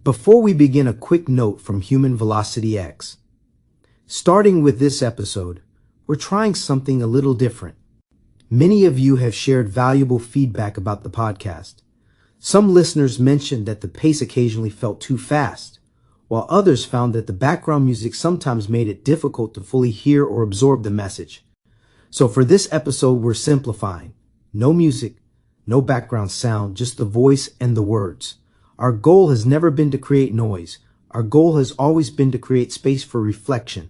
Before we begin, a quick note from Human Velocity X. Starting with this episode, we're trying something a little different. Many of you have shared valuable feedback about the podcast. Some listeners mentioned that the pace occasionally felt too fast, while others found that the background music sometimes made it difficult to fully hear or absorb the message. So for this episode, we're simplifying. No music, no background sound, just the voice and the words. Our goal has never been to create noise. Our goal has always been to create space for reflection.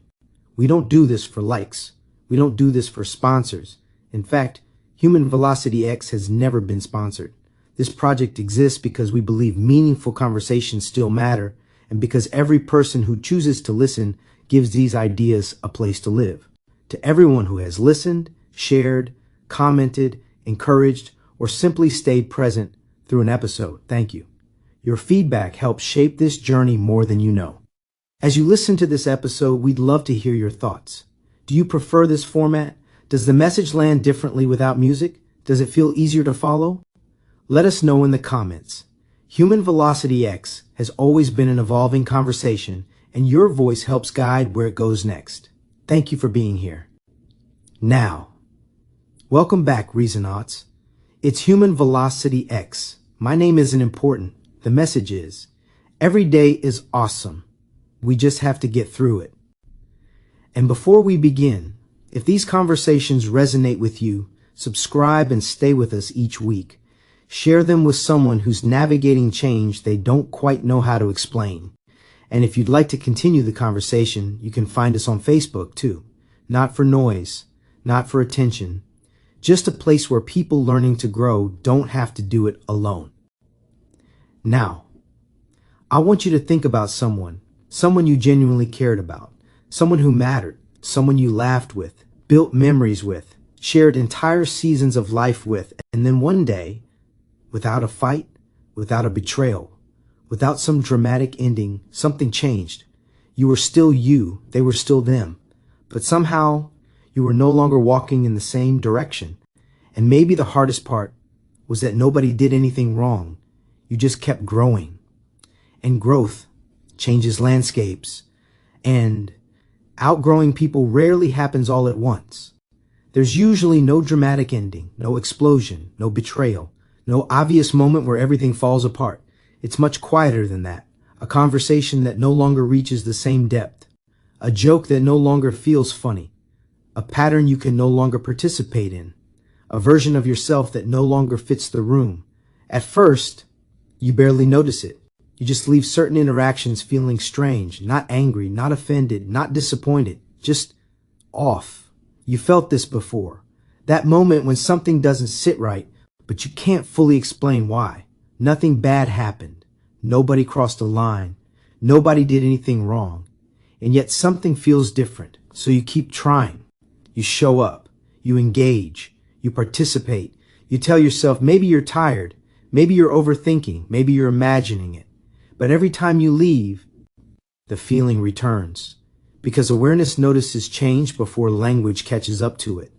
We don't do this for likes. We don't do this for sponsors. In fact, Human Velocity X has never been sponsored. This project exists because we believe meaningful conversations still matter, and because every person who chooses to listen gives these ideas a place to live. To everyone who has listened, shared, commented, encouraged, or simply stayed present through an episode, thank you. Your feedback helps shape this journey more than you know. As you listen to this episode, we'd love to hear your thoughts. Do you prefer this format? Does the message land differently without music? Does it feel easier to follow? Let us know in the comments. Human Velocity X has always been an evolving conversation, and your voice helps guide where it goes next. Thank you for being here. Now, welcome back, Reasonauts. It's Human Velocity X. My name isn't important. The message is, every day is awesome. We just have to get through it. And before we begin, if these conversations resonate with you, subscribe and stay with us each week. Share them with someone who's navigating change they don't quite know how to explain. And if you'd like to continue the conversation, you can find us on Facebook too. Not for noise, not for attention, just a place where people learning to grow don't have to do it alone. Now, I want you to think about someone you genuinely cared about, someone who mattered, someone you laughed with, built memories with, shared entire seasons of life with, and then one day, without a fight, without a betrayal, without some dramatic ending, something changed. You were still you, they were still them, but somehow you were no longer walking in the same direction. And maybe the hardest part was that nobody did anything wrong. You just kept growing. And growth changes landscapes. And outgrowing people rarely happens all at once. There's usually no dramatic ending, no explosion, no betrayal, no obvious moment where everything falls apart. It's much quieter than that. A conversation that no longer reaches the same depth. A joke that no longer feels funny. A pattern you can no longer participate in. A version of yourself that no longer fits the room. At first, you barely notice it. You just leave certain interactions feeling strange, not angry, not offended, not disappointed, just off. You felt this before. That moment when something doesn't sit right, but you can't fully explain why. Nothing bad happened. Nobody crossed a line. Nobody did anything wrong. And yet something feels different. So you keep trying. You show up. You engage. You participate. You tell yourself maybe you're tired. Maybe you're overthinking. Maybe you're imagining it. But every time you leave, the feeling returns. Because awareness notices change before language catches up to it.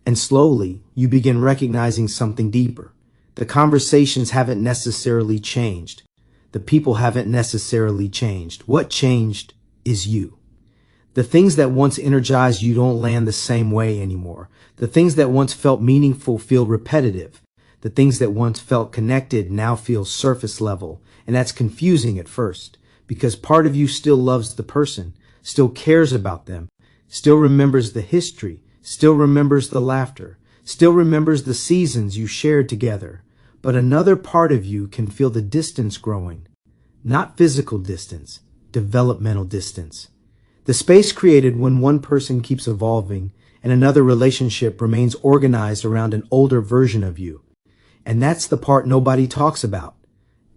And slowly, you begin recognizing something deeper. The conversations haven't necessarily changed. The people haven't necessarily changed. What changed is you. The things that once energized you don't land the same way anymore. The things that once felt meaningful feel repetitive. The things that once felt connected now feel surface level. And that's confusing at first, because part of you still loves the person, still cares about them, still remembers the history, still remembers the laughter, still remembers the seasons you shared together. But another part of you can feel the distance growing. Not physical distance, developmental distance. The space created when one person keeps evolving and another relationship remains organized around an older version of you. And that's the part nobody talks about.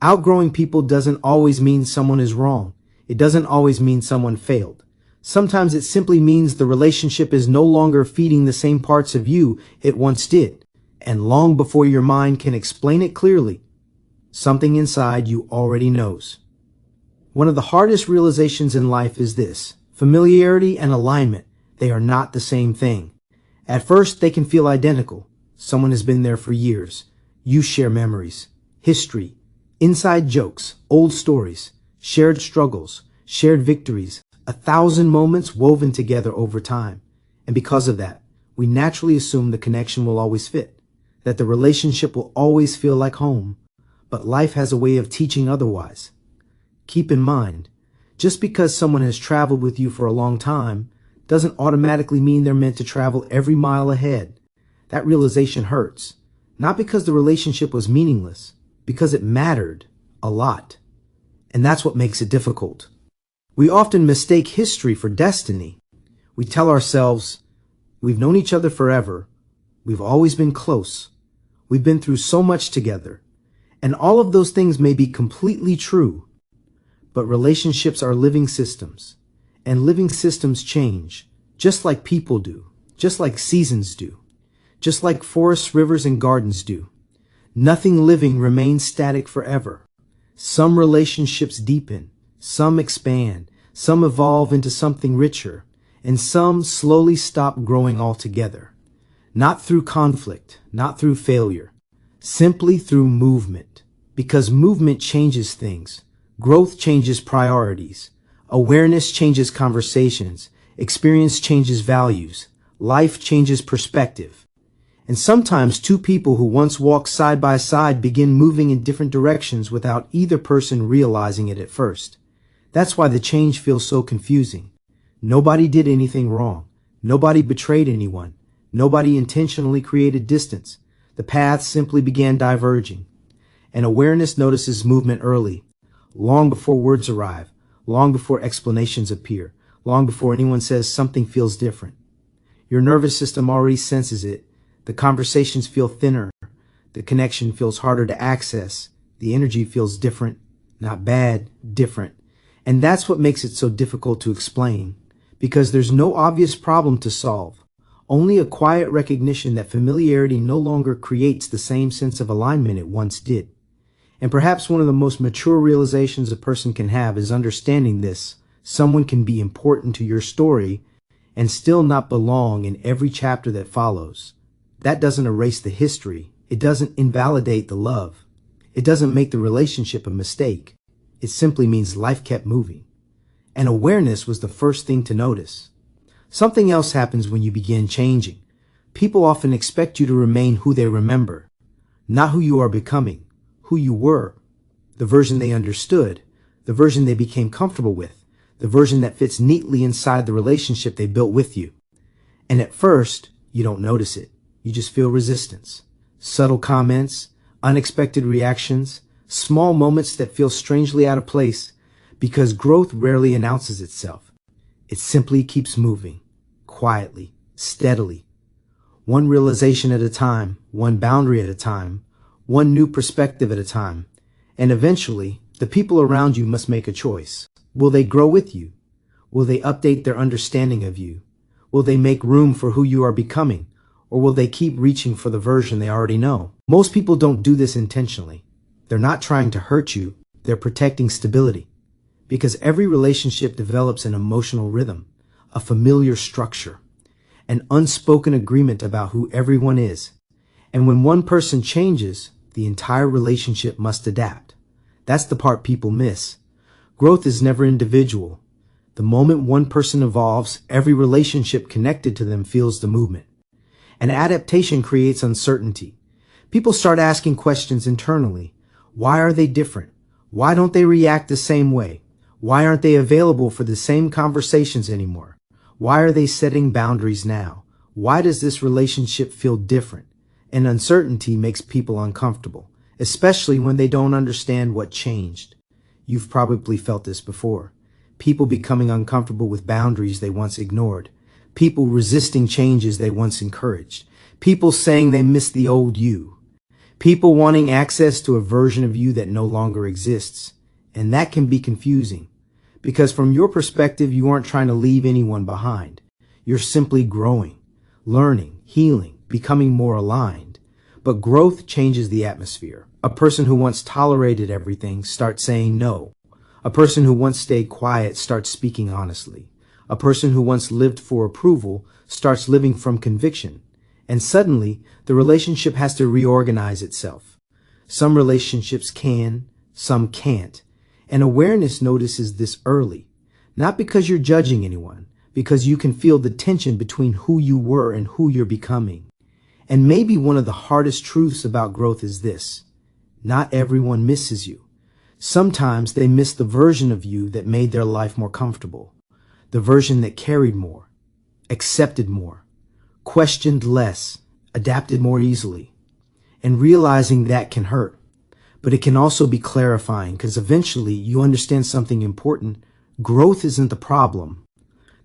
Outgrowing people doesn't always mean someone is wrong. It doesn't always mean someone failed. Sometimes it simply means the relationship is no longer feeding the same parts of you it once did. And long before your mind can explain it clearly, something inside you already knows. One of the hardest realizations in life is this: familiarity and alignment. They are not the same thing. At first, they can feel identical. Someone has been there for years. You share memories, history, inside jokes, old stories. shared struggles, shared victories, 1,000 moments woven together over time. And because of that, we naturally assume the connection will always fit, that the relationship will always feel like home. But life has a way of teaching otherwise. Keep in mind, just because someone has traveled with you for a long time doesn't automatically mean they're meant to travel every mile ahead. That realization hurts, not because the relationship was meaningless, because it mattered a lot. And that's what makes it difficult. We often mistake history for destiny. We tell ourselves, we've known each other forever. We've always been close. We've been through so much together. And all of those things may be completely true. But relationships are living systems. And living systems change, just like people do, just like seasons do, just like forests, rivers, and gardens do. Nothing living remains static forever. Some relationships deepen, some expand, some evolve into something richer, and some slowly stop growing altogether. Not through conflict, not through failure, simply through movement. Because movement changes things. Growth changes priorities. Awareness changes conversations. Experience changes values. Life changes perspective. And sometimes two people who once walked side by side begin moving in different directions without either person realizing it at first. That's why the change feels so confusing. Nobody did anything wrong. Nobody betrayed anyone. Nobody intentionally created distance. The paths simply began diverging. And awareness notices movement early, long before words arrive, long before explanations appear, long before anyone says something feels different. Your nervous system already senses it. The conversations feel thinner. The connection feels harder to access. The energy feels different, not bad, different. And that's what makes it so difficult to explain, because there's no obvious problem to solve, only a quiet recognition that familiarity no longer creates the same sense of alignment it once did. And perhaps one of the most mature realizations a person can have is understanding this. Someone can be important to your story and still not belong in every chapter that follows. That doesn't erase the history. It doesn't invalidate the love. It doesn't make the relationship a mistake. It simply means life kept moving. And awareness was the first thing to notice. Something else happens when you begin changing. People often expect you to remain who they remember, not who you are becoming. Who you were, the version they understood, the version they became comfortable with, the version that fits neatly inside the relationship they built with you. And at first, you don't notice it. You just feel resistance. Subtle comments, unexpected reactions, small moments that feel strangely out of place, because growth rarely announces itself. It simply keeps moving, quietly, steadily. One realization at a time, one boundary at a time, one new perspective at a time. And eventually, the people around you must make a choice. Will they grow with you? Will they update their understanding of you? Will they make room for who you are becoming? Or will they keep reaching for the version they already know? Most people don't do this intentionally. They're not trying to hurt you. They're protecting stability. Because every relationship develops an emotional rhythm, a familiar structure, an unspoken agreement about who everyone is. And when one person changes, the entire relationship must adapt. That's the part people miss. Growth is never individual. The moment one person evolves, every relationship connected to them feels the movement. And adaptation creates uncertainty. People start asking questions internally. Why are they different? Why don't they react the same way? Why aren't they available for the same conversations anymore? Why are they setting boundaries now? Why does this relationship feel different? And uncertainty makes people uncomfortable, especially when they don't understand what changed. You've probably felt this before. People becoming uncomfortable with boundaries they once ignored. People resisting changes they once encouraged. People saying they miss the old you. People wanting access to a version of you that no longer exists. And that can be confusing, because from your perspective, you aren't trying to leave anyone behind. You're simply growing, learning, healing, becoming more aligned. But growth changes the atmosphere. A person who once tolerated everything starts saying no. A person who once stayed quiet starts speaking honestly. A person who once lived for approval starts living from conviction. And suddenly, the relationship has to reorganize itself. Some relationships can, some can't. And awareness notices this early, not because you're judging anyone, because you can feel the tension between who you were and who you're becoming. And maybe one of the hardest truths about growth is this: not everyone misses you. Sometimes they miss the version of you that made their life more comfortable, the version that carried more, accepted more, questioned less, adapted more easily. And realizing that can hurt, but it can also be clarifying, because eventually you understand something important. Growth isn't the problem.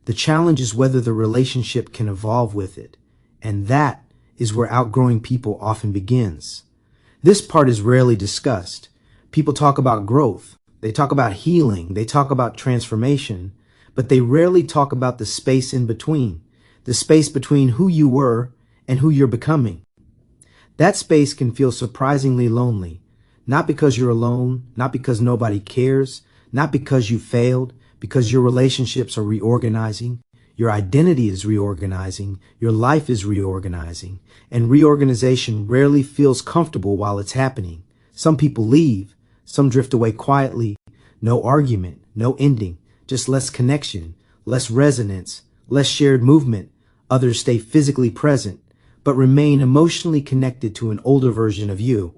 The challenge is whether the relationship can evolve with it. And that is where outgrowing people often begins. This part is rarely discussed. People talk about growth, they talk about healing, they talk about transformation, but they rarely talk about the space in between, the space between who you were and who you're becoming. That space can feel surprisingly lonely, not because you're alone, not because nobody cares, not because you failed, because your relationships are reorganizing, your identity is reorganizing, your life is reorganizing, and reorganization rarely feels comfortable while it's happening. Some people leave, some drift away quietly, no argument, no ending, just less connection, less resonance, less shared movement. Others stay physically present, but remain emotionally connected to an older version of you.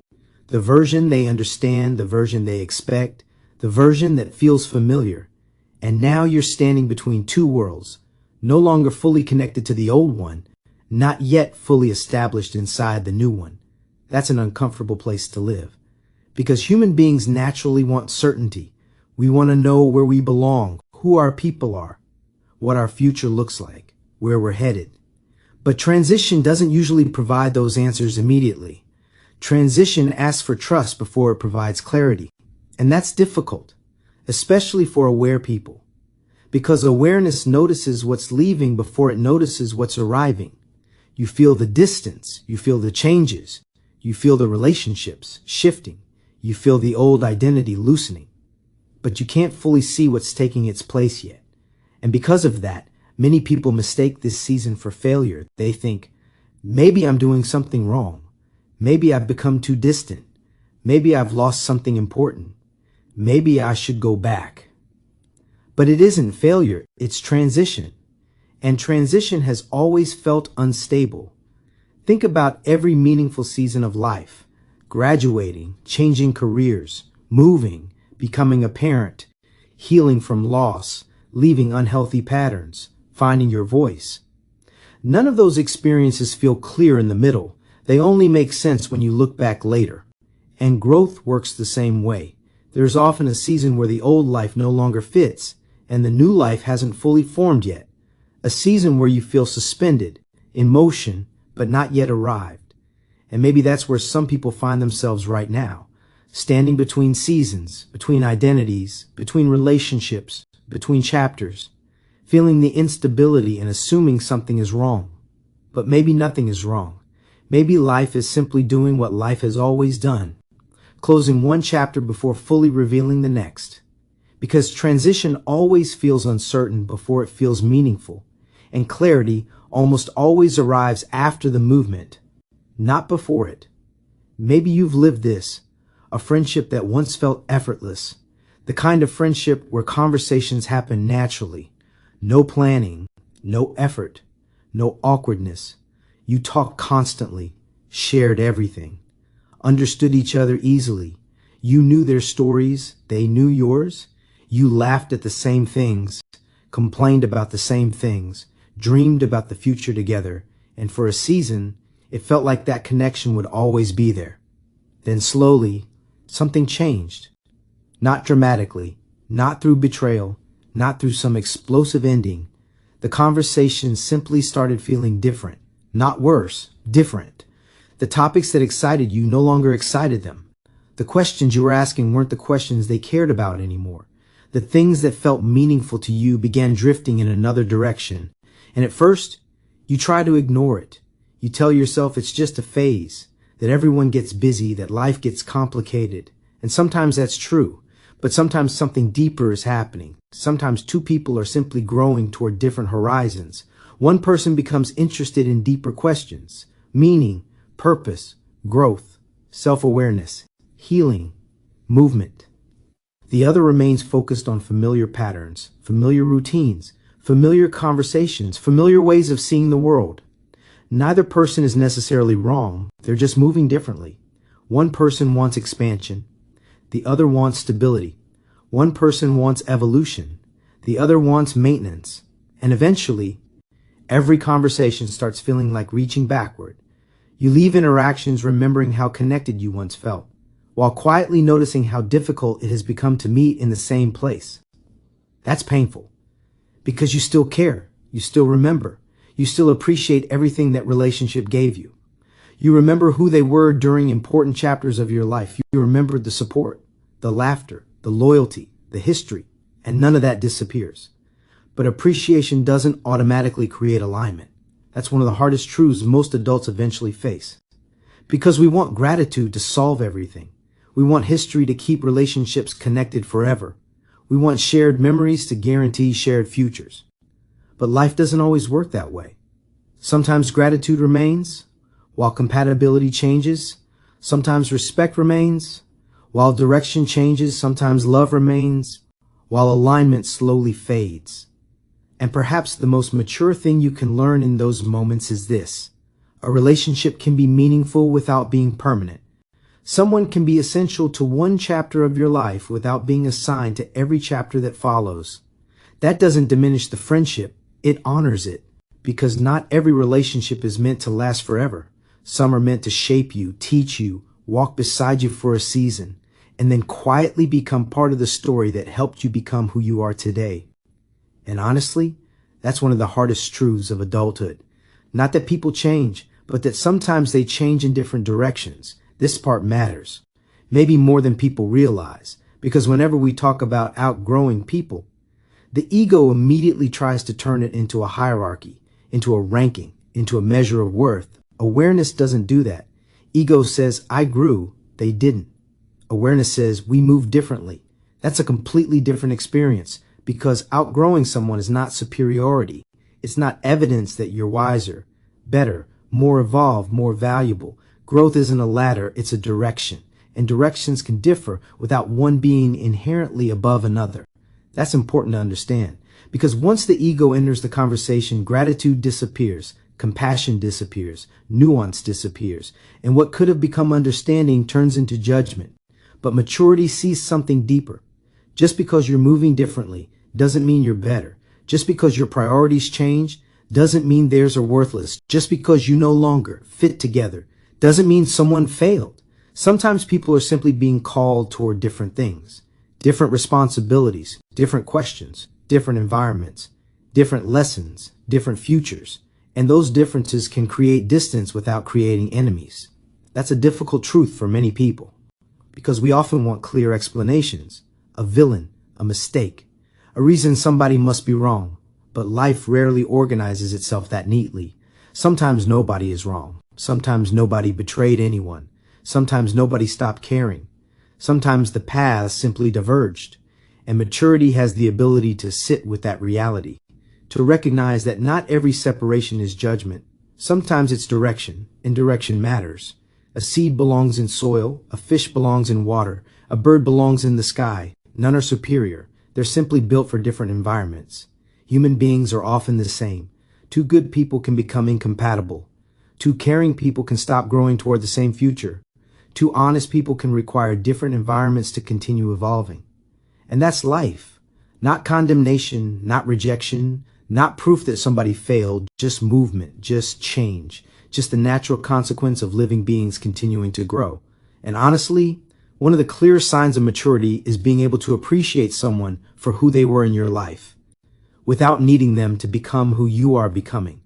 The version they understand, the version they expect, the version that feels familiar. And now you're standing between two worlds, no longer fully connected to the old one, not yet fully established inside the new one. That's an uncomfortable place to live. Because human beings naturally want certainty. We want to know where we belong, who our people are, what our future looks like, where we're headed. But transition doesn't usually provide those answers immediately. Transition asks for trust before it provides clarity. And that's difficult, especially for aware people, because awareness notices what's leaving before it notices what's arriving. You feel the distance, you feel the changes, you feel the relationships shifting, you feel the old identity loosening, but you can't fully see what's taking its place yet. And because of that, many people mistake this season for failure. They think, maybe I'm doing something wrong. Maybe I've become too distant. Maybe I've lost something important. Maybe I should go back. But it isn't failure, it's transition. And transition has always felt unstable. Think about every meaningful season of life: graduating, changing careers, moving, becoming a parent, healing from loss, leaving unhealthy patterns, finding your voice. None of those experiences feel clear in the middle. They only make sense when you look back later. And growth works the same way. There's often a season where the old life no longer fits, and the new life hasn't fully formed yet. A season where you feel suspended, in motion, but not yet arrived. And maybe that's where some people find themselves right now, standing between seasons, between identities, between relationships, between chapters, feeling the instability and assuming something is wrong. But maybe nothing is wrong. Maybe life is simply doing what life has always done, closing one chapter before fully revealing the next. Because transition always feels uncertain before it feels meaningful, and clarity almost always arrives after the movement, not before it. Maybe you've lived this, a friendship that once felt effortless, the kind of friendship where conversations happen naturally, no planning, no effort, no awkwardness. You talked constantly, shared everything, understood each other easily. You knew their stories, they knew yours. You laughed at the same things, complained about the same things, dreamed about the future together, and for a season, it felt like that connection would always be there. Then slowly, something changed. Not dramatically, not through betrayal, not through some explosive ending. The conversation simply started feeling different. Not worse, different. The topics that excited you no longer excited them. The questions you were asking weren't the questions they cared about anymore. The things that felt meaningful to you began drifting in another direction. And at first, you try to ignore it. You tell yourself it's just a phase, that everyone gets busy, that life gets complicated. And sometimes that's true, but sometimes something deeper is happening. Sometimes two people are simply growing toward different horizons. One person becomes interested in deeper questions: meaning, purpose, growth, self-awareness, healing, movement. The other remains focused on familiar patterns, familiar routines, familiar conversations, familiar ways of seeing the world. Neither person is necessarily wrong, they're just moving differently. One person wants expansion, the other wants stability. One person wants evolution, the other wants maintenance. And eventually, every conversation starts feeling like reaching backward. You leave interactions remembering how connected you once felt, while quietly noticing how difficult it has become to meet in the same place. That's painful, because you still care, you still remember, you still appreciate everything that relationship gave you. You remember who they were during important chapters of your life. You remember the support, the laughter, the loyalty, the history, and none of that disappears. But appreciation doesn't automatically create alignment. That's one of the hardest truths most adults eventually face. Because we want gratitude to solve everything. We want history to keep relationships connected forever. We want shared memories to guarantee shared futures. But life doesn't always work that way. Sometimes gratitude remains, while compatibility changes. Sometimes respect remains, while direction changes. Sometimes love remains, while alignment slowly fades. And perhaps the most mature thing you can learn in those moments is this: a relationship can be meaningful without being permanent. Someone can be essential to one chapter of your life without being assigned to every chapter that follows. That doesn't diminish the friendship, it honors it, because not every relationship is meant to last forever. Some are meant to shape you, teach you, walk beside you for a season, and then quietly become part of the story that helped you become who you are today. And honestly, that's one of the hardest truths of adulthood. Not that people change, but that sometimes they change in different directions. This part matters, maybe more than people realize, because whenever we talk about outgrowing people, the ego immediately tries to turn it into a hierarchy, into a ranking, into a measure of worth. Awareness doesn't do that. Ego says, I grew, they didn't. Awareness says, we move differently. That's a completely different experience, because outgrowing someone is not superiority. It's not evidence that you're wiser, better, more evolved, more valuable. Growth isn't a ladder, it's a direction. And directions can differ without one being inherently above another. That's important to understand, because once the ego enters the conversation, gratitude disappears, compassion disappears, nuance disappears, and what could have become understanding turns into judgment. But maturity sees something deeper. Just because you're moving differently doesn't mean you're better. Just because your priorities change doesn't mean theirs are worthless. Just because you no longer fit together doesn't mean someone failed. Sometimes people are simply being called toward different things, different responsibilities, different questions, different environments, different lessons, different futures. And those differences can create distance without creating enemies. That's a difficult truth for many people, because we often want clear explanations, a villain, a mistake, a reason somebody must be wrong. But life rarely organizes itself that neatly. Sometimes nobody is wrong. Sometimes nobody betrayed anyone. Sometimes nobody stopped caring. Sometimes the paths simply diverged. And maturity has the ability to sit with that reality, to recognize that not every separation is judgment. Sometimes it's direction, and direction matters. A seed belongs in soil, a fish belongs in water, a bird belongs in the sky. None are superior. They're simply built for different environments. Human beings are often the same. Two good people can become incompatible. Two caring people can stop growing toward the same future. Two honest people can require different environments to continue evolving. And that's life. Not condemnation, not rejection, not proof that somebody failed, just movement, just change, just the natural consequence of living beings continuing to grow. And honestly, one of the clearest signs of maturity is being able to appreciate someone for who they were in your life, without needing them to become who you are becoming.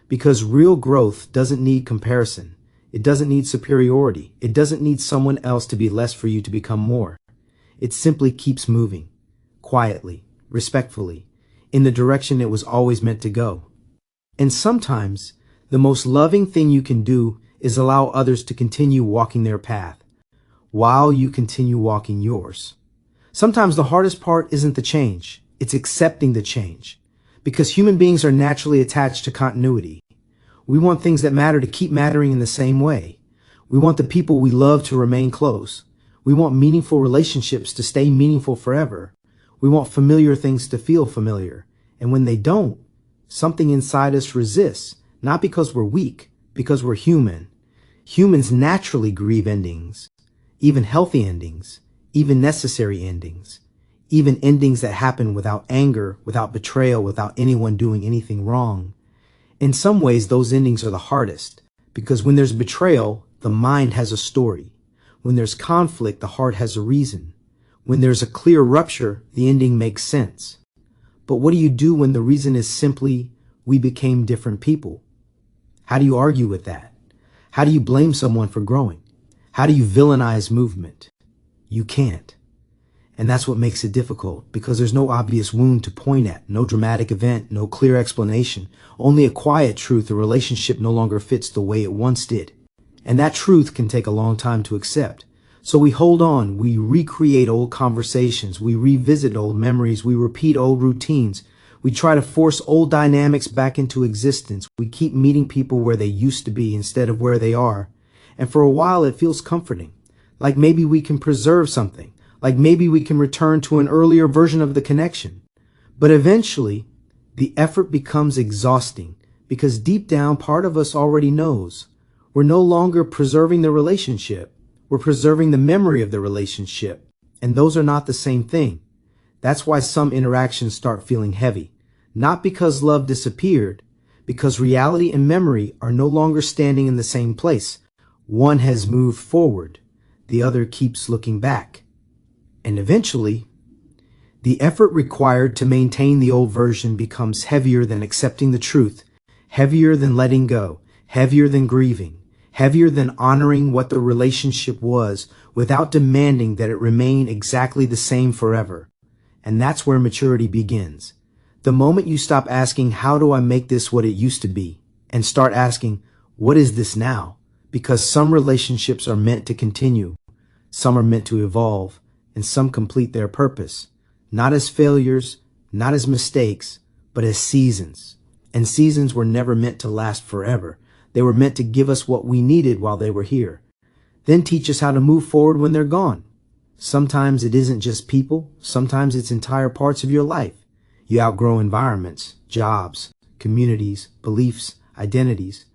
Because real growth doesn't need comparison. It doesn't need superiority. It doesn't need someone else to be less for you to become more. It simply keeps moving, quietly, respectfully, in the direction it was always meant to go. And sometimes, the most loving thing you can do is allow others to continue walking their path, while you continue walking yours. Sometimes the hardest part isn't the change. It's accepting the change, because human beings are naturally attached to continuity. We want things that matter to keep mattering in the same way. We want the people we love to remain close. We want meaningful relationships to stay meaningful forever. We want familiar things to feel familiar. And when they don't, something inside us resists, not because we're weak, because we're human. Humans naturally grieve endings, even healthy endings, even necessary endings, even endings that happen without anger, without betrayal, without anyone doing anything wrong. In some ways, those endings are the hardest, because when there's betrayal, the mind has a story. When there's conflict, the heart has a reason. When there's a clear rupture, the ending makes sense. But what do you do when the reason is simply, we became different people? How do you argue with that? How do you blame someone for growing? How do you villainize movement? You can't. And that's what makes it difficult, because there's no obvious wound to point at, no dramatic event, no clear explanation, only a quiet truth: a relationship no longer fits the way it once did. And that truth can take a long time to accept. So we hold on, we recreate old conversations, we revisit old memories, we repeat old routines, we try to force old dynamics back into existence. We keep meeting people where they used to be instead of where they are. And for a while it feels comforting, like maybe we can preserve something, like maybe we can return to an earlier version of the connection. But eventually, the effort becomes exhausting, because deep down part of us already knows. We're no longer preserving the relationship. We're preserving the memory of the relationship. And those are not the same thing. That's why some interactions start feeling heavy. Not because love disappeared, because reality and memory are no longer standing in the same place. One has moved forward. The other keeps looking back. And eventually, the effort required to maintain the old version becomes heavier than accepting the truth, heavier than letting go, heavier than grieving, heavier than honoring what the relationship was without demanding that it remain exactly the same forever. And that's where maturity begins. The moment you stop asking, how do I make this what it used to be? And start asking, what is this now? Because some relationships are meant to continue, some are meant to evolve, and some complete their purpose, not as failures, not as mistakes, but as seasons. And seasons were never meant to last forever. They were meant to give us what we needed while they were here, then teach us how to move forward when they're gone. Sometimes it isn't just people, sometimes it's entire parts of your life. You outgrow environments, jobs, communities, beliefs, identities,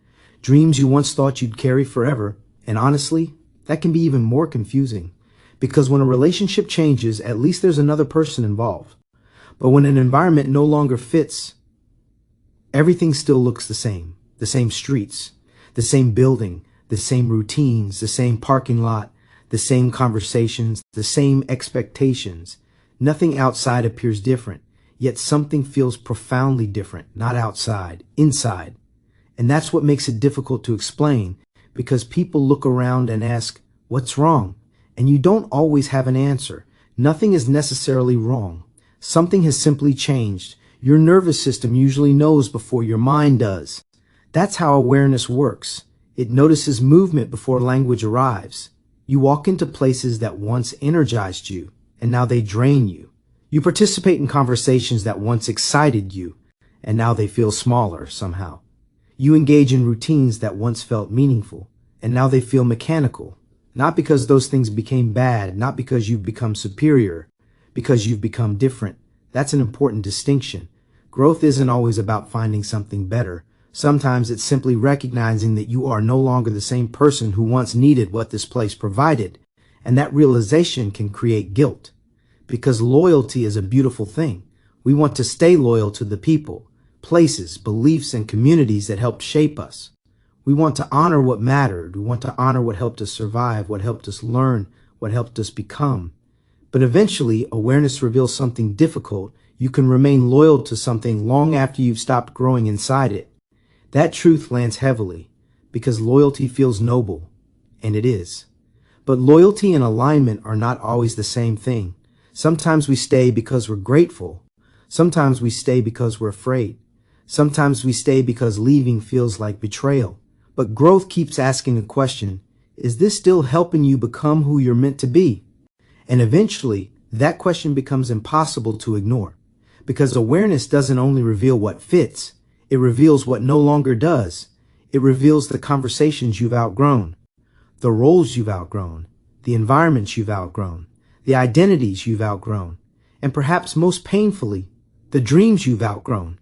dreams you once thought you'd carry forever. And honestly, that can be even more confusing. Because when a relationship changes, at least there's another person involved. But when an environment no longer fits, everything still looks the same. The same streets, the same building, the same routines, the same parking lot, the same conversations, the same expectations. Nothing outside appears different, yet something feels profoundly different, not outside, inside. And that's what makes it difficult to explain, because people look around and ask, what's wrong? And you don't always have an answer. Nothing is necessarily wrong. Something has simply changed. Your nervous system usually knows before your mind does. That's how awareness works. It notices movement before language arrives. You walk into places that once energized you, and now they drain you. You participate in conversations that once excited you, and now they feel smaller somehow. You engage in routines that once felt meaningful, and now they feel mechanical. Not because those things became bad, not because you've become superior, because you've become different. That's an important distinction. Growth isn't always about finding something better. Sometimes it's simply recognizing that you are no longer the same person who once needed what this place provided. And that realization can create guilt. Because loyalty is a beautiful thing. We want to stay loyal to the people, places, beliefs, and communities that helped shape us. We want to honor what mattered. We want to honor what helped us survive, what helped us learn, what helped us become. But eventually, awareness reveals something difficult. You can remain loyal to something long after you've stopped growing inside it. That truth lands heavily, because loyalty feels noble, and it is. But loyalty and alignment are not always the same thing. Sometimes we stay because we're grateful. Sometimes we stay because we're afraid. Sometimes we stay because leaving feels like betrayal. But growth keeps asking a question, is this still helping you become who you're meant to be? And eventually, that question becomes impossible to ignore, because awareness doesn't only reveal what fits, it reveals what no longer does. It reveals the conversations you've outgrown, the roles you've outgrown, the environments you've outgrown, the identities you've outgrown, and perhaps most painfully, the dreams you've outgrown.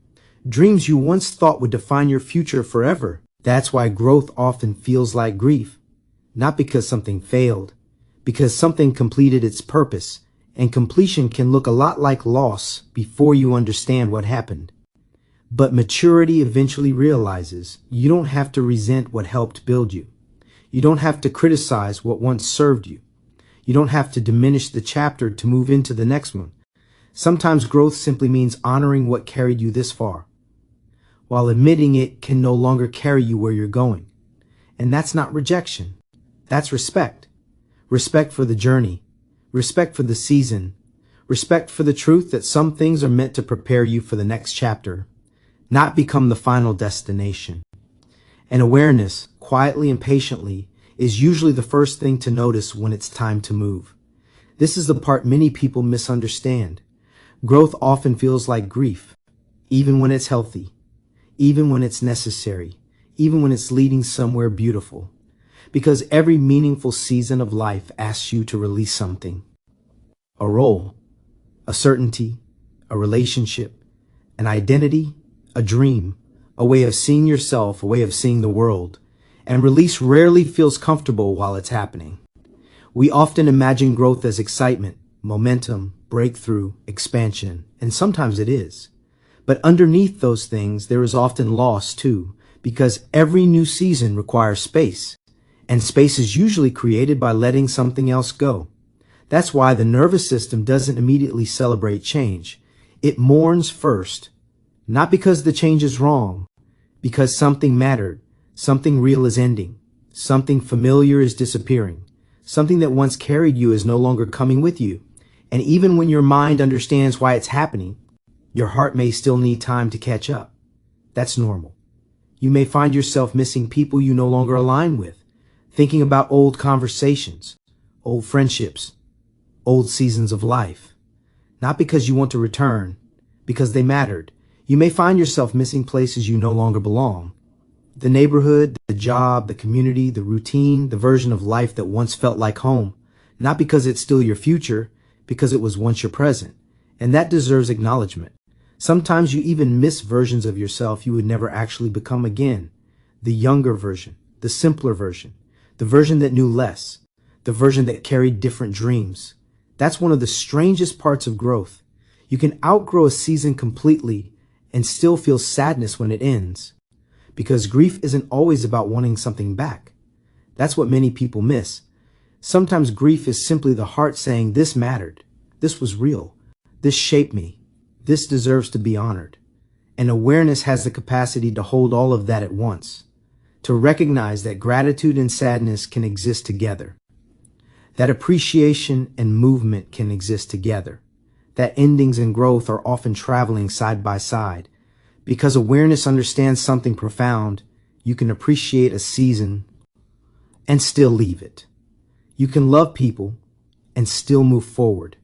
Dreams you once thought would define your future forever. That's why growth often feels like grief. Not because something failed, because something completed its purpose, and completion can look a lot like loss before you understand what happened. But maturity eventually realizes you don't have to resent what helped build you. You don't have to criticize what once served you. You don't have to diminish the chapter to move into the next one. Sometimes growth simply means honoring what carried you this far, while admitting it can no longer carry you where you're going. And that's not rejection. That's respect. Respect for the journey. Respect for the season. Respect for the truth that some things are meant to prepare you for the next chapter, not become the final destination. And awareness, quietly and patiently, is usually the first thing to notice when it's time to move. This is the part many people misunderstand. Growth often feels like grief, even when it's healthy, even when it's necessary, even when it's leading somewhere beautiful. Because every meaningful season of life asks you to release something. A role, a certainty, a relationship, an identity, a dream, a way of seeing yourself, a way of seeing the world. And release rarely feels comfortable while it's happening. We often imagine growth as excitement, momentum, breakthrough, expansion, and sometimes it is. But underneath those things, there is often loss too, because every new season requires space. And space is usually created by letting something else go. That's why the nervous system doesn't immediately celebrate change. It mourns first, not because the change is wrong, because something mattered, something real is ending, something familiar is disappearing, something that once carried you is no longer coming with you. And even when your mind understands why it's happening, your heart may still need time to catch up. That's normal. You may find yourself missing people you no longer align with, thinking about old conversations, old friendships, old seasons of life. Not because you want to return, because they mattered. You may find yourself missing places you no longer belong. The neighborhood, the job, the community, the routine, the version of life that once felt like home. Not because it's still your future, because it was once your present. And that deserves acknowledgement. Sometimes you even miss versions of yourself you would never actually become again. The younger version, the simpler version, the version that knew less, the version that carried different dreams. That's one of the strangest parts of growth. You can outgrow a season completely and still feel sadness when it ends. Because grief isn't always about wanting something back. That's what many people miss. Sometimes grief is simply the heart saying, this mattered, this was real, this shaped me, this deserves to be honored. And awareness has the capacity to hold all of that at once, to recognize that gratitude and sadness can exist together, that appreciation and movement can exist together, that endings and growth are often traveling side by side. Because awareness understands something profound, you can appreciate a season and still leave it. You can love people and still move forward.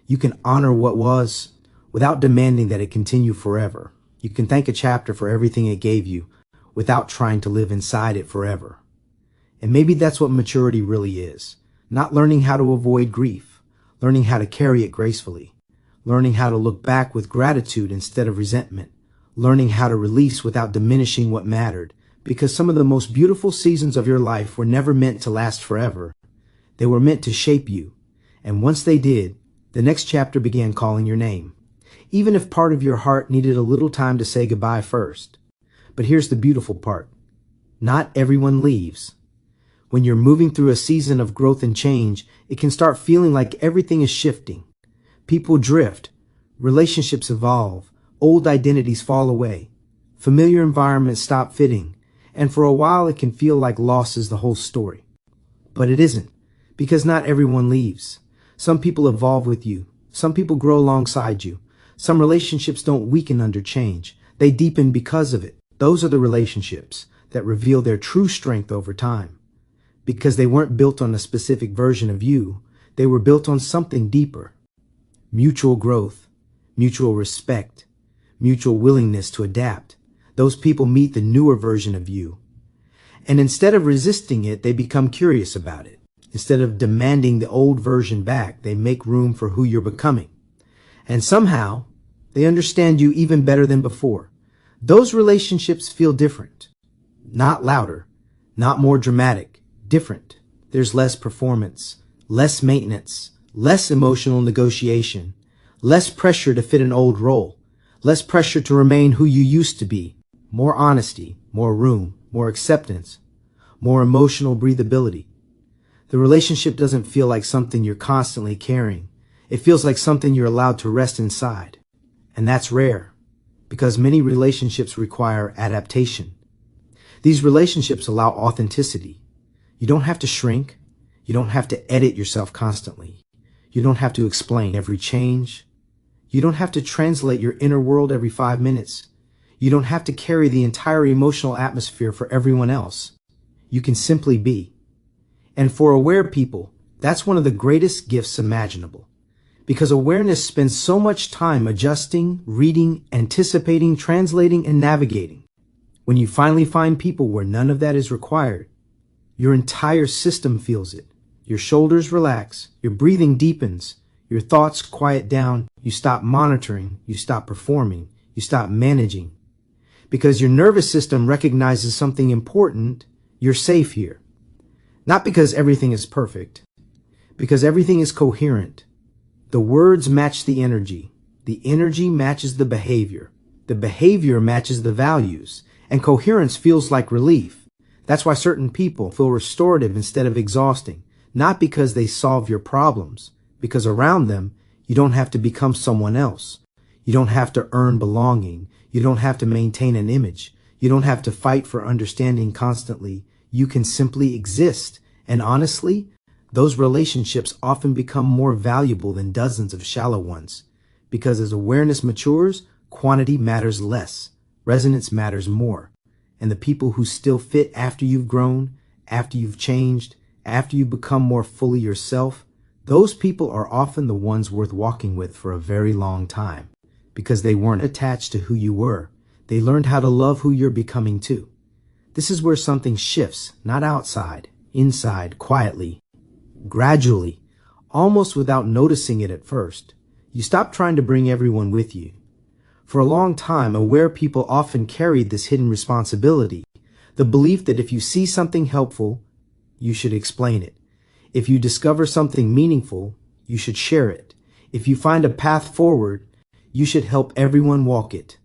You can honor what was without demanding that it continue forever. You can thank a chapter for everything it gave you without trying to live inside it forever. And maybe that's what maturity really is. Not learning how to avoid grief, learning how to carry it gracefully, learning how to look back with gratitude instead of resentment, learning how to release without diminishing what mattered, because some of the most beautiful seasons of your life were never meant to last forever. They were meant to shape you. And once they did, the next chapter began calling your name, even if part of your heart needed a little time to say goodbye first. But here's the beautiful part. Not everyone leaves. When you're moving through a season of growth and change, it can start feeling like everything is shifting. People drift, relationships evolve, old identities fall away, familiar environments stop fitting, and for a while it can feel like loss is the whole story. But it isn't, because not everyone leaves. Some people evolve with you. Some people grow alongside you. Some relationships don't weaken under change. They deepen because of it. Those are the relationships that reveal their true strength over time. Because they weren't built on a specific version of you. They were built on something deeper. Mutual growth, mutual respect, mutual willingness to adapt. Those people meet the newer version of you. And instead of resisting it, they become curious about it. Instead of demanding the old version back, they make room for who you're becoming. And somehow, they understand you even better than before. Those relationships feel different. Not louder, not more dramatic, different. There's less performance, less maintenance, less emotional negotiation, less pressure to fit an old role, less pressure to remain who you used to be, more honesty, more room, more acceptance, more emotional breathability. The relationship doesn't feel like something you're constantly carrying. It feels like something you're allowed to rest inside. And that's rare, because many relationships require adaptation. These relationships allow authenticity. You don't have to shrink. You don't have to edit yourself constantly. You don't have to explain every change. You don't have to translate your inner world every 5 minutes. You don't have to carry the entire emotional atmosphere for everyone else. You can simply be. And for aware people, that's one of the greatest gifts imaginable. Because awareness spends so much time adjusting, reading, anticipating, translating, and navigating. When you finally find people where none of that is required, your entire system feels it. Your shoulders relax, your breathing deepens, your thoughts quiet down, you stop monitoring, you stop performing, you stop managing. Because your nervous system recognizes something important, you're safe here. Not because everything is perfect, because everything is coherent. The words match the energy matches the behavior matches the values, and coherence feels like relief. That's why certain people feel restorative instead of exhausting, not because they solve your problems, because around them, you don't have to become someone else. You don't have to earn belonging. You don't have to maintain an image. You don't have to fight for understanding constantly. You can simply exist. And honestly, those relationships often become more valuable than dozens of shallow ones. Because as awareness matures, quantity matters less. Resonance matters more. And the people who still fit after you've grown, after you've changed, after you become more fully yourself, those people are often the ones worth walking with for a very long time. Because they weren't attached to who you were. They learned how to love who you're becoming too. This is where something shifts, not outside, inside, quietly, gradually, almost without noticing it at first. You stop trying to bring everyone with you. For a long time, aware people often carried this hidden responsibility, the belief that if you see something helpful, you should explain it. If you discover something meaningful, you should share it. If you find a path forward, you should help everyone walk it.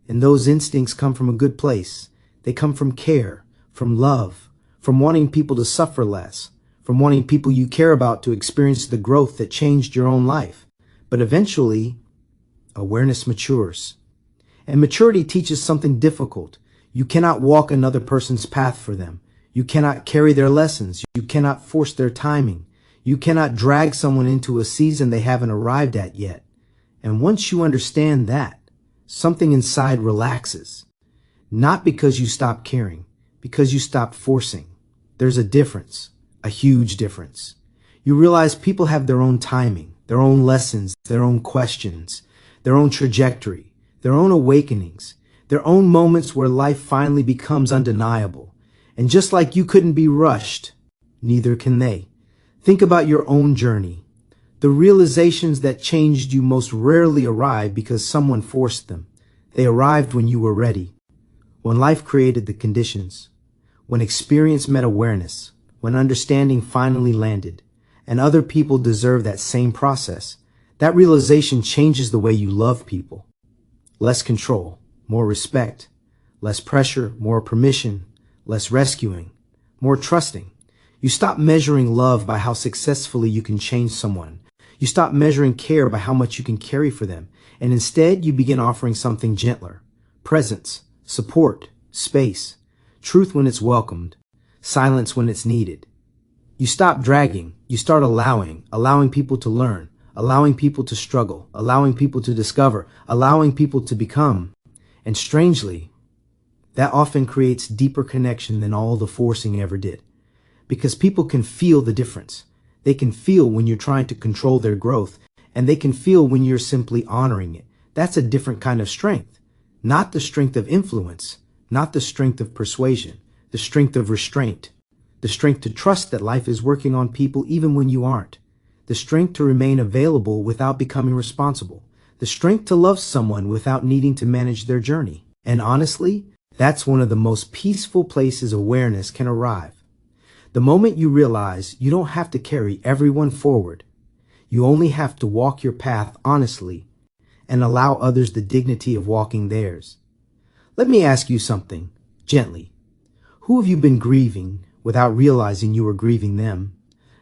And those instincts come from a good place. They come from care, from love, from wanting people to suffer less, from wanting people you care about to experience the growth that changed your own life. But eventually, awareness matures. And maturity teaches something difficult. You cannot walk another person's path for them. You cannot carry their lessons. You cannot force their timing. You cannot drag someone into a season they haven't arrived at yet. And once you understand that, something inside relaxes. Not because you stop caring, because you stop forcing. There's a difference, a huge difference. You realize people have their own timing, their own lessons, their own questions, their own trajectory, their own awakenings, their own moments where life finally becomes undeniable. And just like you couldn't be rushed, neither can they. Think about your own journey. The realizations that changed you most rarely arrive because someone forced them. They arrived when you were ready, when life created the conditions, when experience met awareness, when understanding finally landed, and other people deserve that same process. That realization changes the way you love people. Less control, more respect, less pressure, more permission, less rescuing, more trusting. You stop measuring love by how successfully you can change someone. You stop measuring care by how much you can carry for them, and instead you begin offering something gentler. Presence, support, space, truth when it's welcomed, silence when it's needed. You stop dragging, you start allowing people to learn, allowing people to struggle, allowing people to discover, allowing people to become. And strangely, that often creates deeper connection than all the forcing ever did. Because people can feel the difference. They can feel when you're trying to control their growth, and they can feel when you're simply honoring it. That's a different kind of strength. Not the strength of influence, not the strength of persuasion, the strength of restraint, the strength to trust that life is working on people even when you aren't, the strength to remain available without becoming responsible, the strength to love someone without needing to manage their journey. And honestly, that's one of the most peaceful places awareness can arrive. The moment you realize you don't have to carry everyone forward, you only have to walk your path honestly and allow others the dignity of walking theirs. Let me ask you something, gently. Who have you been grieving without realizing you were grieving them?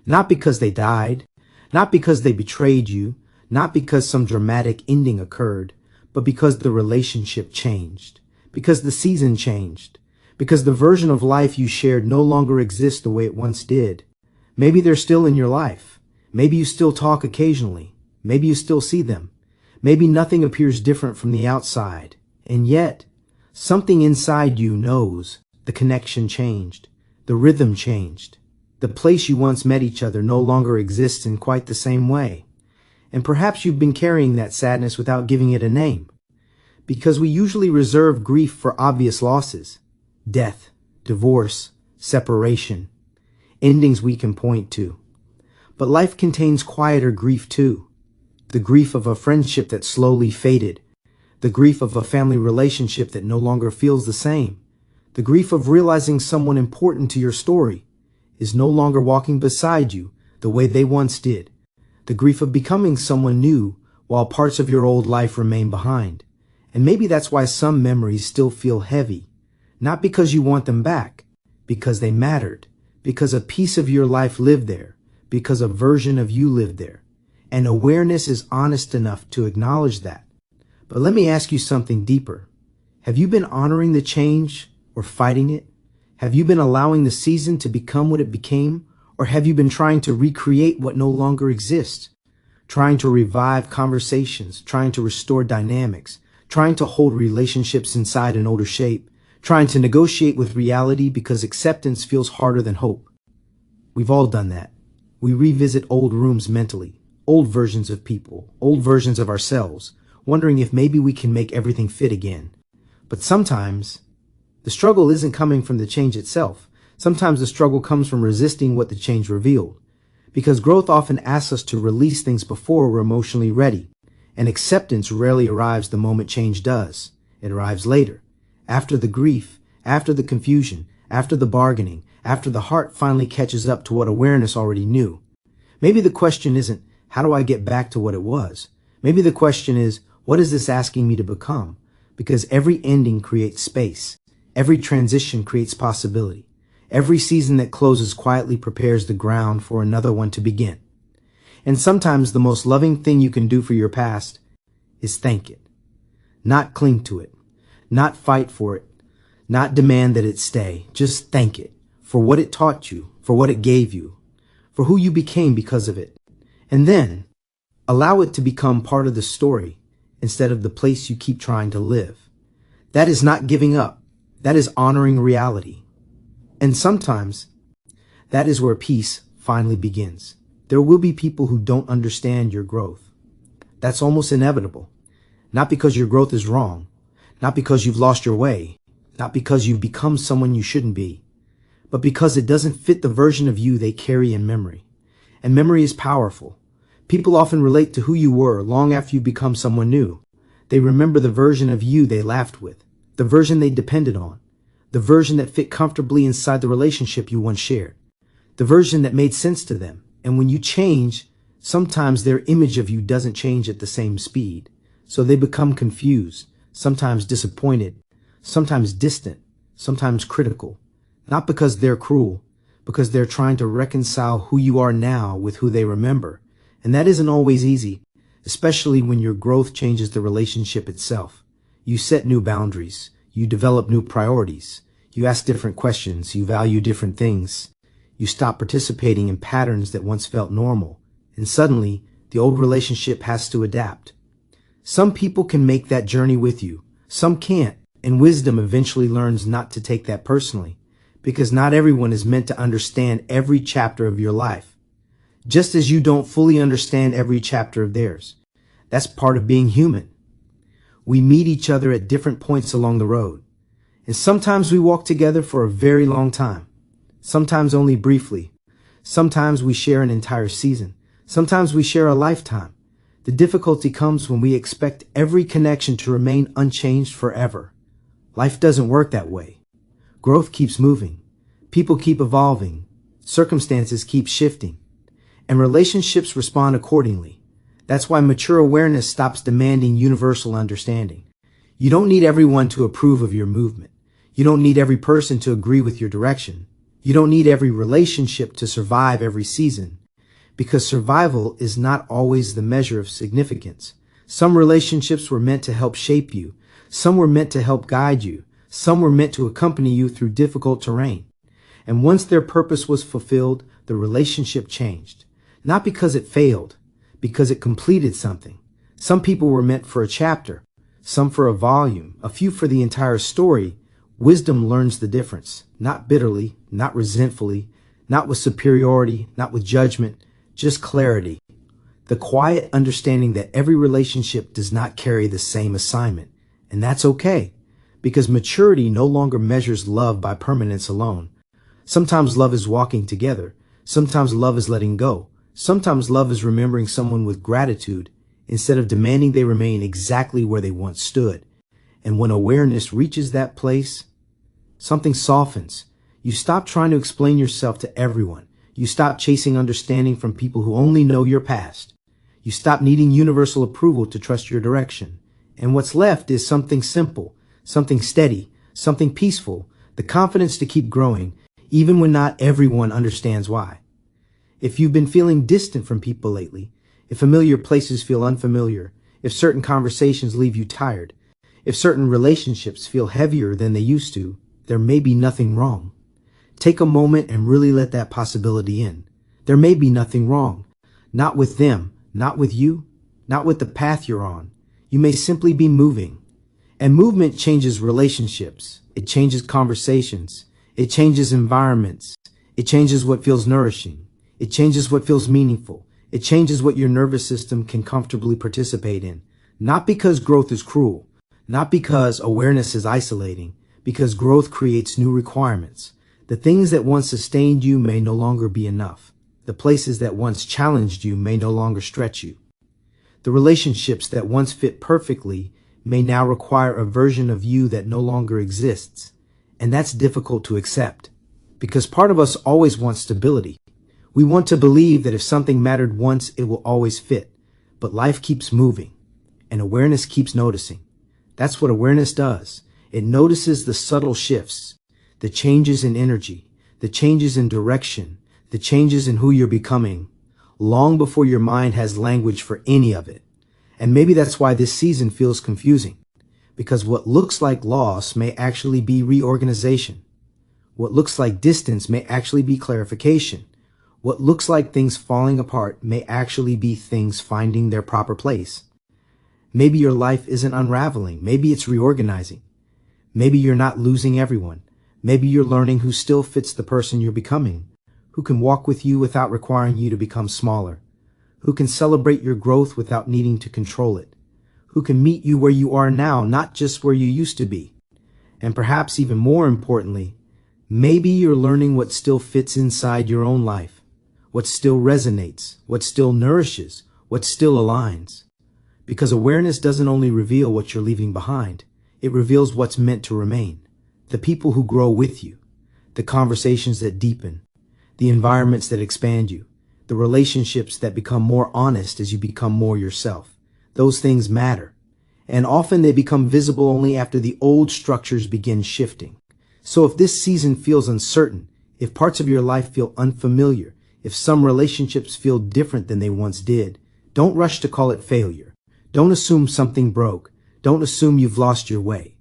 Not because they died, not because they betrayed you, not because some dramatic ending occurred, but because the relationship changed, because the season changed, because the version of life you shared no longer exists the way it once did. Maybe they're still in your life. Maybe you still talk occasionally. Maybe you still see them. Maybe nothing appears different from the outside. And yet, something inside you knows the connection changed. The rhythm changed. The place you once met each other no longer exists in quite the same way. And perhaps you've been carrying that sadness without giving it a name. Because we usually reserve grief for obvious losses. Death, divorce, separation, endings we can point to. But life contains quieter grief too. The grief of a friendship that slowly faded. The grief of a family relationship that no longer feels the same. The grief of realizing someone important to your story is no longer walking beside you the way they once did. The grief of becoming someone new while parts of your old life remain behind. And maybe that's why some memories still feel heavy. Not because you want them back, because they mattered, because a piece of your life lived there, because a version of you lived there. And awareness is honest enough to acknowledge that. But let me ask you something deeper. Have you been honoring the change or fighting it? Have you been allowing the season to become what it became? Or have you been trying to recreate what no longer exists? Trying to revive conversations, trying to restore dynamics, trying to hold relationships inside an older shape, trying to negotiate with reality because acceptance feels harder than hope. We've all done that. We revisit old rooms mentally, old versions of people, old versions of ourselves, wondering if maybe we can make everything fit again. But sometimes, the struggle isn't coming from the change itself. Sometimes the struggle comes from resisting what the change revealed. Because growth often asks us to release things before we're emotionally ready. And acceptance rarely arrives the moment change does. It arrives later. After the grief, after the confusion, after the bargaining, after the heart finally catches up to what awareness already knew. Maybe the question isn't, how do I get back to what it was? Maybe the question is, what is this asking me to become? Because every ending creates space. Every transition creates possibility. Every season that closes quietly prepares the ground for another one to begin. And sometimes the most loving thing you can do for your past is thank it. Not cling to it. Not fight for it, not demand that it stay. Just thank it for what it taught you, for what it gave you, for who you became because of it. And then allow it to become part of the story instead of the place you keep trying to live. That is not giving up. That is honoring reality. And sometimes that is where peace finally begins. There will be people who don't understand your growth. That's almost inevitable. Not because your growth is wrong. Not because you've lost your way, not because you've become someone you shouldn't be, but because it doesn't fit the version of you they carry in memory. And memory is powerful. People often relate to who you were long after you become someone new. They remember the version of you they laughed with, the version they depended on, the version that fit comfortably inside the relationship you once shared, the version that made sense to them. And when you change, sometimes their image of you doesn't change at the same speed, so they become confused. Sometimes disappointed, sometimes distant, sometimes critical. Not because they're cruel, because they're trying to reconcile who you are now with who they remember. And that isn't always easy, especially when your growth changes the relationship itself. You set new boundaries, you develop new priorities, you ask different questions, you value different things. You stop participating in patterns that once felt normal, and suddenly the old relationship has to adapt. Some people can make that journey with you. Some can't, and wisdom eventually learns not to take that personally, because not everyone is meant to understand every chapter of your life, just as you don't fully understand every chapter of theirs. That's part of being human. We meet each other at different points along the road, and sometimes we walk together for a very long time. Sometimes only briefly. Sometimes we share an entire season. Sometimes we share a lifetime. The difficulty comes when we expect every connection to remain unchanged forever. Life doesn't work that way. Growth keeps moving. People keep evolving. Circumstances keep shifting. And relationships respond accordingly. That's why mature awareness stops demanding universal understanding. You don't need everyone to approve of your movement. You don't need every person to agree with your direction. You don't need every relationship to survive every season. Because survival is not always the measure of significance. Some relationships were meant to help shape you. Some were meant to help guide you. Some were meant to accompany you through difficult terrain. And once their purpose was fulfilled, the relationship changed. Not because it failed, because it completed something. Some people were meant for a chapter, some for a volume, a few for the entire story. Wisdom learns the difference, not bitterly, not resentfully, not with superiority, not with judgment, just clarity. The quiet understanding that every relationship does not carry the same assignment. And that's okay, because maturity no longer measures love by permanence alone. Sometimes love is walking together. Sometimes love is letting go. Sometimes love is remembering someone with gratitude instead of demanding they remain exactly where they once stood. And when awareness reaches that place, something softens. You stop trying to explain yourself to everyone. You stop chasing understanding from people who only know your past. You stop needing universal approval to trust your direction. And what's left is something simple, something steady, something peaceful, the confidence to keep growing, even when not everyone understands why. If you've been feeling distant from people lately, if familiar places feel unfamiliar, if certain conversations leave you tired, if certain relationships feel heavier than they used to, there may be nothing wrong. Take a moment and really let that possibility in. There may be nothing wrong. Not with them, not with you, not with the path you're on. You may simply be moving. And movement changes relationships. It changes conversations. It changes environments. It changes what feels nourishing. It changes what feels meaningful. It changes what your nervous system can comfortably participate in. Not because growth is cruel. Not because awareness is isolating. Because growth creates new requirements. The things that once sustained you may no longer be enough. The places that once challenged you may no longer stretch you. The relationships that once fit perfectly may now require a version of you that no longer exists. And that's difficult to accept. Because part of us always wants stability. We want to believe that if something mattered once, it will always fit. But life keeps moving. And awareness keeps noticing. That's what awareness does. It notices the subtle shifts, the changes in energy, the changes in direction, the changes in who you're becoming, long before your mind has language for any of it. And maybe that's why this season feels confusing. Because what looks like loss may actually be reorganization. What looks like distance may actually be clarification. What looks like things falling apart may actually be things finding their proper place. Maybe your life isn't unraveling. Maybe it's reorganizing. Maybe you're not losing everyone. Maybe you're learning who still fits the person you're becoming, who can walk with you without requiring you to become smaller, who can celebrate your growth without needing to control it, who can meet you where you are now, not just where you used to be. And perhaps even more importantly, maybe you're learning what still fits inside your own life, what still resonates, what still nourishes, what still aligns. Because awareness doesn't only reveal what you're leaving behind, it reveals what's meant to remain. The people who grow with you, the conversations that deepen, the environments that expand you, the relationships that become more honest as you become more yourself. Those things matter. And often they become visible only after the old structures begin shifting. So if this season feels uncertain, if parts of your life feel unfamiliar, if some relationships feel different than they once did, don't rush to call it failure. Don't assume something broke. Don't assume you've lost your way.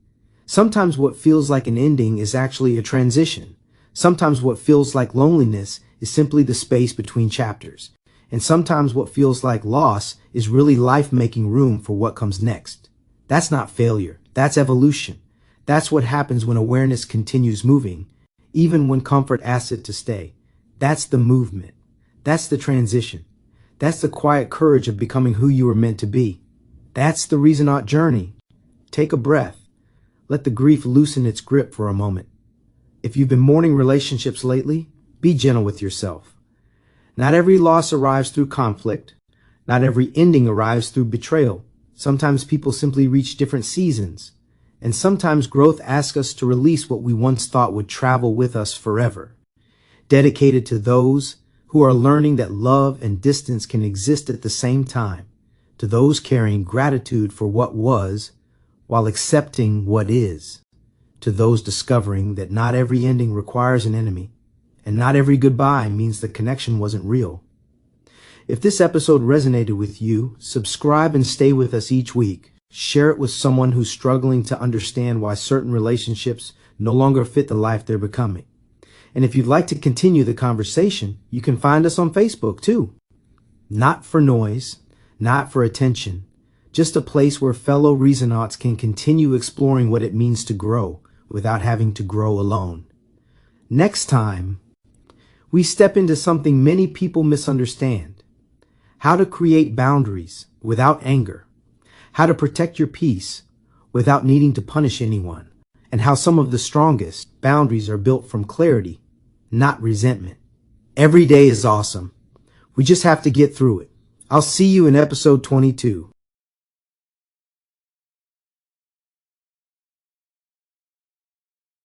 Sometimes what feels like an ending is actually a transition. Sometimes what feels like loneliness is simply the space between chapters. And sometimes what feels like loss is really life making room for what comes next. That's not failure. That's evolution. That's what happens when awareness continues moving, even when comfort asks it to stay. That's the movement. That's the transition. That's the quiet courage of becoming who you were meant to be. That's the reason ought journey. Take a breath. Let the grief loosen its grip for a moment. If you've been mourning relationships lately, be gentle with yourself. Not every loss arrives through conflict. Not every ending arrives through betrayal. Sometimes people simply reach different seasons. And sometimes growth asks us to release what we once thought would travel with us forever. Dedicated to those who are learning that love and distance can exist at the same time. To those carrying gratitude for what was while accepting what is. To those discovering that not every ending requires an enemy, and not every goodbye means the connection wasn't real. If this episode resonated with you, subscribe and stay with us each week. Share it with someone who's struggling to understand why certain relationships no longer fit the life they're becoming. And if you'd like to continue the conversation, you can find us on Facebook too. Not for noise, not for attention, just a place where fellow Reasonauts can continue exploring what it means to grow without having to grow alone. Next time, we step into something many people misunderstand. How to create boundaries without anger. How to protect your peace without needing to punish anyone. And how some of the strongest boundaries are built from clarity, not resentment. Every day is awesome. We just have to get through it. I'll see you in episode 22.